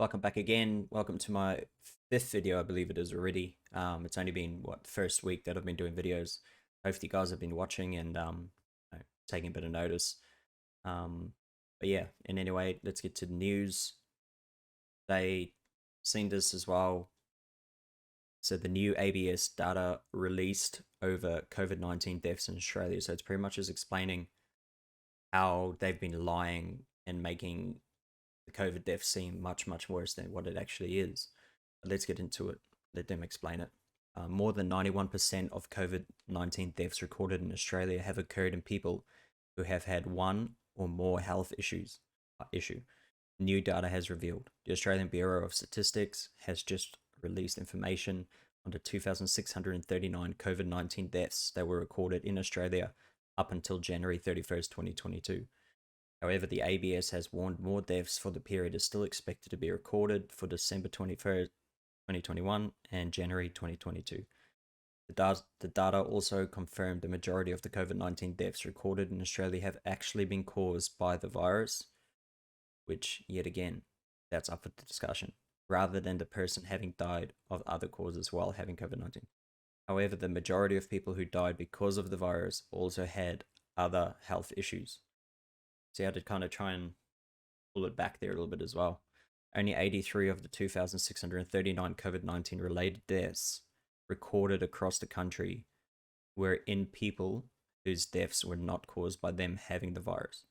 Welcome back again. Welcome to my fifth video, I believe it is already. It's only been, what, the first week that I've been doing videos. Hopefully you guys have been watching and taking a bit of notice. But yeah, and anyway, let's get to the news. They seen this as well. So the new ABS data released over COVID-19 deaths in Australia. So it's pretty much just explaining how they've been lying and making the COVID death seem much, much worse than what it actually is. But let's get into it. Let them explain it. More than 91% of COVID-19 deaths recorded in Australia have occurred in people who have had one or more health issues. New data has revealed. The Australian Bureau of Statistics has just released information on the 2,639 COVID-19 deaths that were recorded in Australia up until January 31st, 2022. However, the ABS has warned more deaths for the period is still expected to be recorded for December 21st, 2021 and January 2022. The data also confirmed the majority of the COVID-19 deaths recorded in Australia have actually been caused by the virus, which, yet again, that's up for discussion, rather than the person having died of other causes while having COVID-19. However, the majority of people who died because of the virus also had other health issues. So you had to kind of try and pull it back there a little bit as well. Only 83 of the 2,639 COVID-19 related deaths recorded across the country were in people whose deaths were not caused by them having the virus.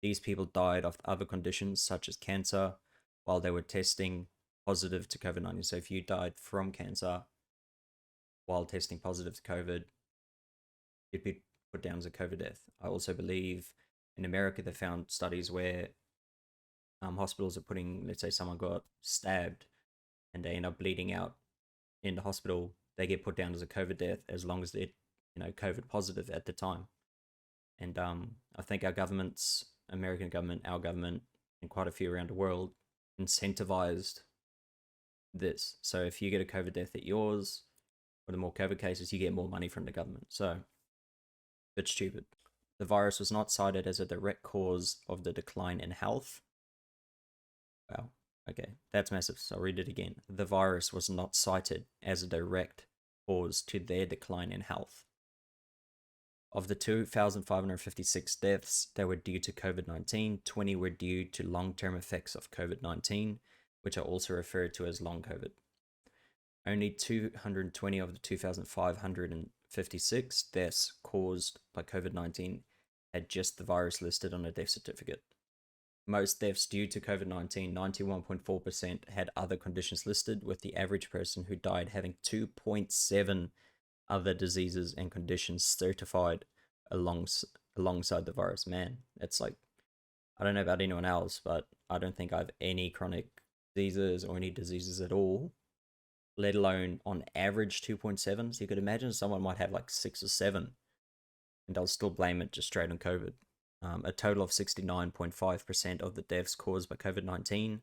These people died of other conditions such as cancer while they were testing positive to COVID-19. So if you died from cancer while testing positive to COVID, you'd be put down as a COVID death. I also believe in America they found studies where hospitals are putting, let's say someone got stabbed and they end up bleeding out in the hospital, they get put down as a COVID death as long as they're, COVID positive at the time. And I think our governments, American government, our government, and quite a few around the world incentivized this. So if you get a COVID death at yours, or the more COVID cases, you get more money from the government. So, a bit stupid. The virus was not cited as a direct cause of the decline in health. Wow. Okay, that's massive. So I'll read it again. The virus was not cited as a direct cause to their decline in health. Of the 2,556 deaths that were due to COVID-19, 20 were due to long-term effects of COVID-19, which are also referred to as long COVID. Only 220 of the 2,556 deaths caused by COVID-19 had just the virus listed on a death certificate. Most deaths due to COVID-19, 91.4%, had other conditions listed, with the average person who died having 2.7 other diseases and conditions certified alongside the virus. Man, it's like, I don't know about anyone else, but I don't think I have any chronic diseases or any diseases at all, let alone on average 2.7. So you could imagine someone might have like 6 or 7 and they'll still blame it just straight on COVID. A total of 69.5% of the deaths caused by COVID-19,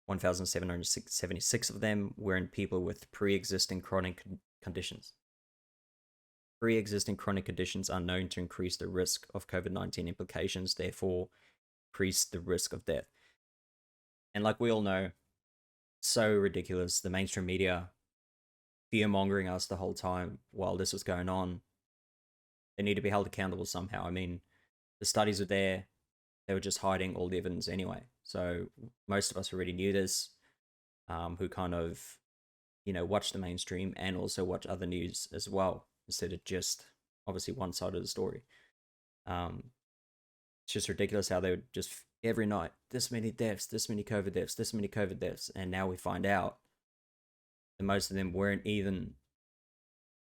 1,776 of them were in people with pre-existing chronic conditions. Pre-existing chronic conditions are known to increase the risk of COVID-19 implications, therefore increase the risk of death. And like we all know, so ridiculous, the mainstream media fear-mongering us the whole time while this was going on. They need to be held accountable somehow. I mean, the studies are there. They were just hiding all the evidence anyway. So most of us already knew this, who kind of, watch the mainstream and also watch other news as well, instead of just obviously one side of the story. It's just ridiculous how they would just every night, this many deaths, this many COVID deaths, this many COVID deaths. And now we find out that most of them weren't even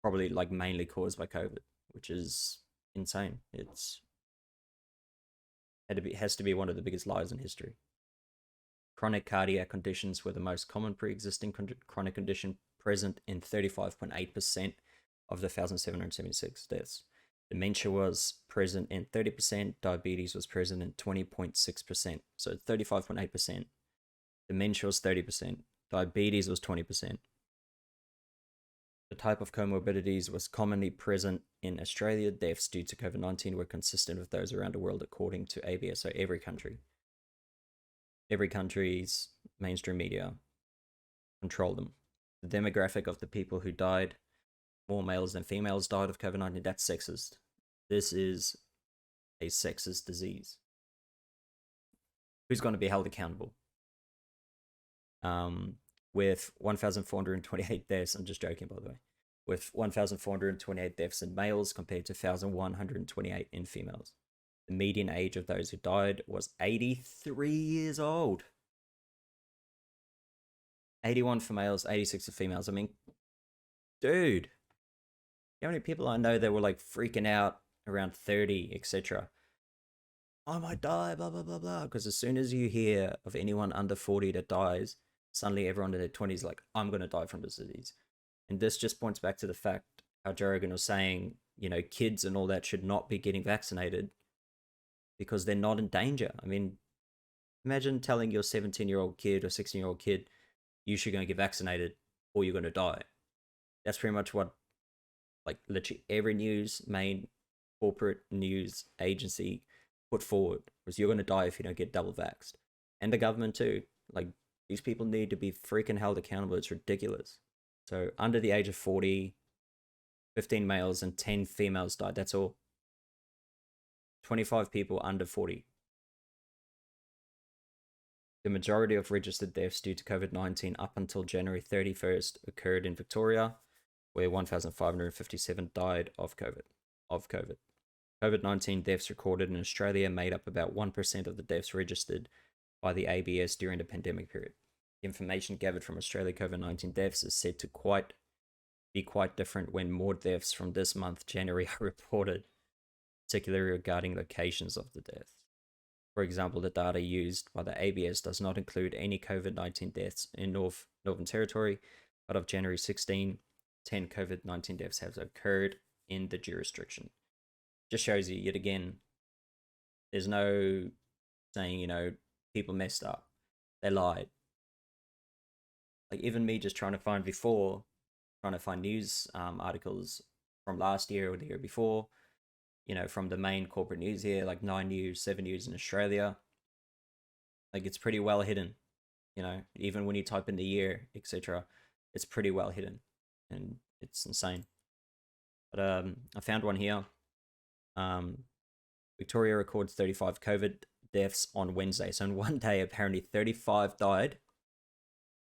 probably like mainly caused by COVID, which is insane. Has to be one of the biggest lies in history. Chronic cardiac conditions were the most common pre-existing chronic condition, present in 35.8% of the 1,776 deaths. Dementia was present in 30%, diabetes was present in 20.6%, so 35.8%. Dementia was 30%, diabetes was 20%. The type of comorbidities was commonly present in Australia. Deaths due to COVID-19 were consistent with those around the world according to ABS, so every country. every country's mainstream media control them. The demographic of the people who died, more males than females died of COVID-19. That's sexist. This is a sexist disease. Who's going to be held accountable? With 1,428 deaths, I'm just joking, by the way, with 1,428 deaths in males compared to 1,128 in females. The median age of those who died was 83 years old. 81 for males, 86 for females. I mean, dude, how many people I know that were like freaking out around 30, etc. I might die, blah, blah, blah, blah. Because as soon as you hear of anyone under 40 that dies, suddenly everyone in their 20s like, I'm going to die from this disease. And this just points back to the fact how Joe Rogan was saying, you know, kids and all that should not be getting vaccinated because they're not in danger. I mean, imagine telling your 17-year-old kid or 16-year-old kid, you should go and get vaccinated or you're going to die. That's pretty much what, like, literally every main corporate news agency put forward was you're going to die if you don't get double vaxxed. And the government too. Like, these people need to be freaking held accountable. It's ridiculous. So under the age of 40, 15 males and 10 females died. That's all. 25 people under 40. The majority of registered deaths due to COVID-19 up until January 31st occurred in Victoria, where 1,557 died of COVID. COVID-19 deaths recorded in Australia made up about 1% of the deaths registered by the ABS during the pandemic period. The information gathered from Australia COVID-19 deaths is said to be quite different when more deaths from this month, January, are reported, particularly regarding locations of the deaths. For example, the data used by the ABS does not include any COVID-19 deaths in Northern Territory, but of January 16, 10 COVID-19 deaths have occurred in the jurisdiction. Just shows you, yet again, there's no saying, you know, people messed up. They lied. Like, even me just trying to find news articles from last year or the year before, you know, from the main corporate news here, like 9 News, 7 News in Australia. Like, it's pretty well hidden, you know, even when you type in the year, etc., it's pretty well hidden, and it's insane. But I found one here. Victoria records 35 COVID deaths on Wednesday. So in one day, apparently 35 died.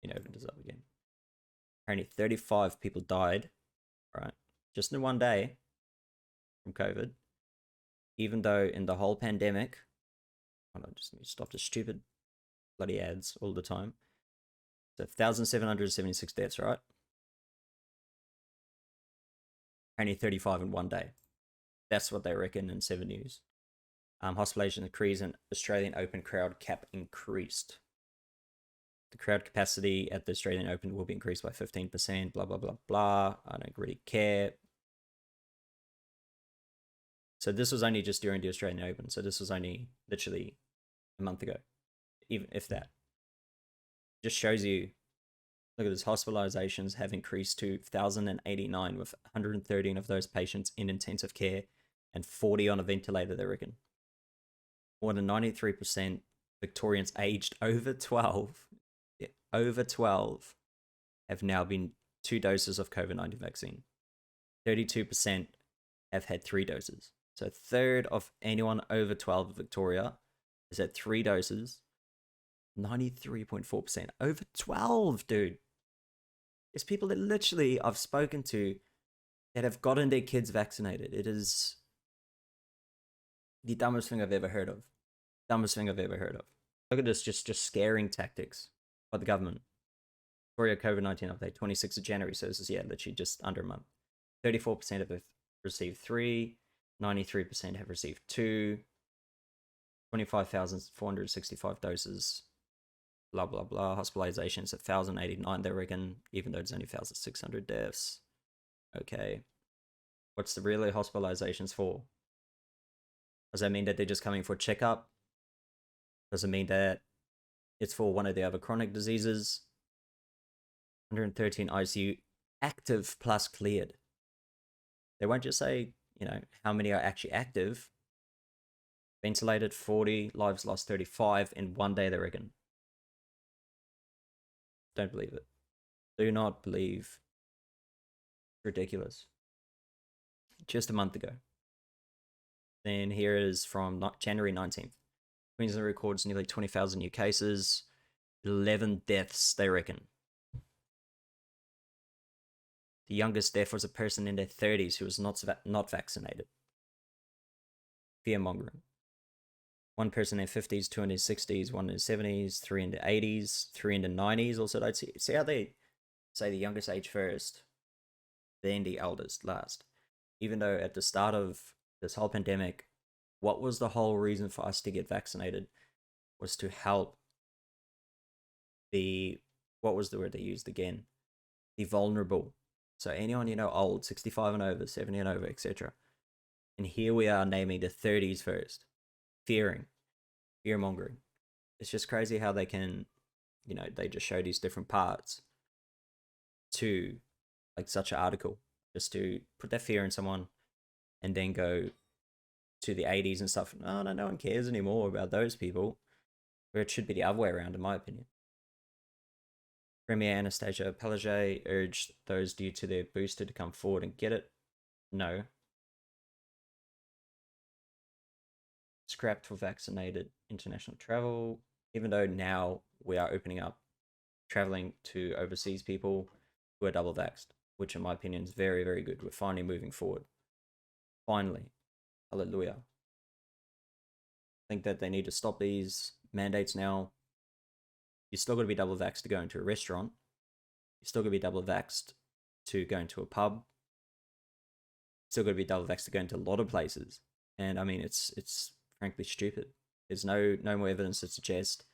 You know, open this up again. Apparently 35 people died, right? Just in one day from COVID. Even though in the whole pandemic, hold on, just let me stop the stupid bloody ads all the time. So 1,776 deaths, right? Only 35 in one day. That's what they reckon in 7 News. Hospitalization increased and Australian Open crowd cap increased. The crowd capacity at the Australian Open will be increased by 15%, blah, blah, blah, blah. I don't really care. So this was only just during the Australian Open. So this was only literally a month ago, even if that. Just shows you, look at this, hospitalizations have increased to 1,089 with 113 of those patients in intensive care and 40 on a ventilator, they reckon. More than 93% Victorians aged over 12 have now been 2 doses of COVID-19 vaccine. 32% have had 3 doses. So a third of anyone over 12 in Victoria is at 3 doses. 93.4%. Over 12, dude. There's people that literally I've spoken to that have gotten their kids vaccinated. It is the dumbest thing I've ever heard of. Dumbest thing I've ever heard of. Look at this, just scaring tactics by the government. Victoria COVID-19 update, 26th of January. So this is, yeah, literally just under a month. 34% have received 3. 93% have received 2. 25,465 doses. Blah, blah, blah. Hospitalizations at 1,089, they reckon, even though there's only 1,600 deaths. Okay. What's the really hospitalizations for? Does that mean that they're just coming for a checkup? Does it mean that it's for one of the other chronic diseases? 113 ICU active plus cleared. They won't just say, you know, how many are actually active. Ventilated 40, lives lost 35 in one day, they reckon. Don't believe it. Do not believe. Ridiculous. Just a month ago. Then here is from January 19th. Queensland records nearly 20,000 new cases, 11 deaths, they reckon. The youngest death was a person in their 30s who was not vaccinated. Fear mongering. One person in their 50s, two in their 60s, one in their 70s, three in their 80s, three in their 90s. Also, I'd see how they say the youngest age first, then the eldest last. Even though at the start of this whole pandemic, what was the whole reason for us to get vaccinated was to help the, what was the word they used again? The vulnerable. So anyone, old, 65 and over, 70 and over, etc. And here we are naming the 30s first. Fear-mongering. It's just crazy how they can, they just show these different parts to like such an article, just to put that fear in someone and then go to the 80s and stuff. No one cares anymore about those people, where it should be the other way around, in my opinion. Premier Anastasia Palaszczuk urged those due to their booster to come forward and get it. No. Scrapped for vaccinated international travel, even though now we are opening up traveling to overseas people who are double vaxxed, which in my opinion is very, very good. We're finally moving forward. Finally. Hallelujah. I think that they need to stop these mandates now. You're still got to be double vaxxed to go into a restaurant. You're still going to be double vaxxed to go into a pub. You're still got to be double vaxxed to go into a lot of places. And I mean, it's frankly stupid. There's no more evidence to suggest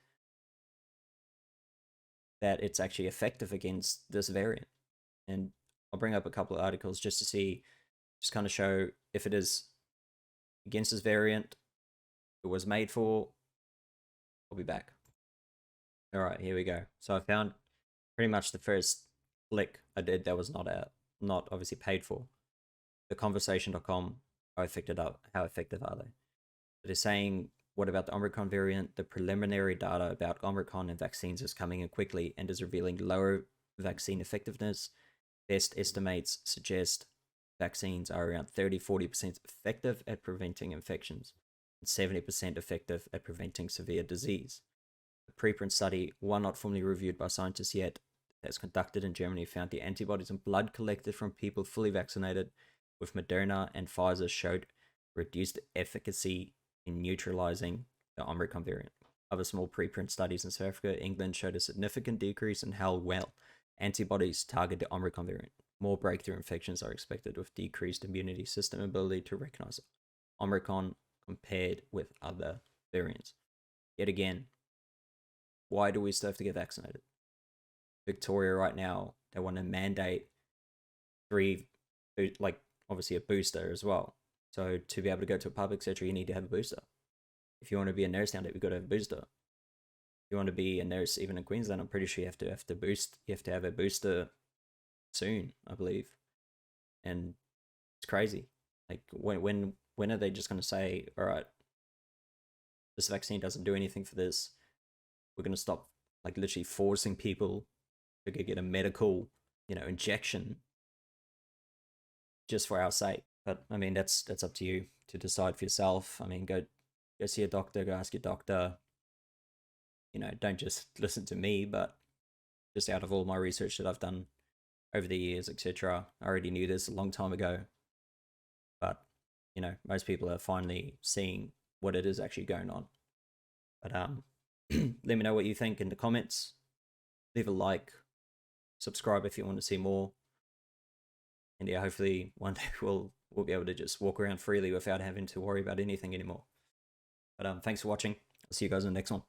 that it's actually effective against this variant. And I'll bring up a couple of articles just to see, just kind of show if it is against this variant it was made for. I'll be back. All right, here we go. So I found pretty much the first click I did that was not obviously paid for. Theconversation.com, how effective are they? They're saying, what about the Omicron variant? The preliminary data about Omicron and vaccines is coming in quickly and is revealing lower vaccine effectiveness. Best estimates suggest vaccines are around 30-40% effective at preventing infections and 70% effective at preventing severe disease. A preprint study, one not formally reviewed by scientists yet, that's conducted in Germany found the antibodies and blood collected from people fully vaccinated with Moderna and Pfizer showed reduced efficacy in neutralizing the Omicron variant. Other small preprint studies in South Africa, England showed a significant decrease in how well antibodies target the Omicron variant. More breakthrough infections are expected with decreased immunity system ability to recognize Omicron compared with other variants. Yet again, why do we still have to get vaccinated? Victoria right now, they want to mandate obviously a booster as well. So to be able to go to a pub, etc., you need to have a booster. If you want to be a nurse down there, you've got to have a booster. If you want to be a nurse even in Queensland, I'm pretty sure you have to have a booster soon, I believe. And it's crazy. Like when are they just going to say, all right, this vaccine doesn't do anything for this. We're going to stop like literally forcing people to get a medical, injection just for our sake. But I mean, that's up to you to decide for yourself. I mean, go see a doctor, go ask your doctor. Don't just listen to me, but just out of all my research that I've done over the years, etc. I already knew this a long time ago. But, most people are finally seeing what it is actually going on. But let me know what you think in the comments. Leave a like, subscribe if you want to see more. And yeah, hopefully one day we'll be able to just walk around freely without having to worry about anything anymore. But thanks for watching. I'll see you guys in the next one.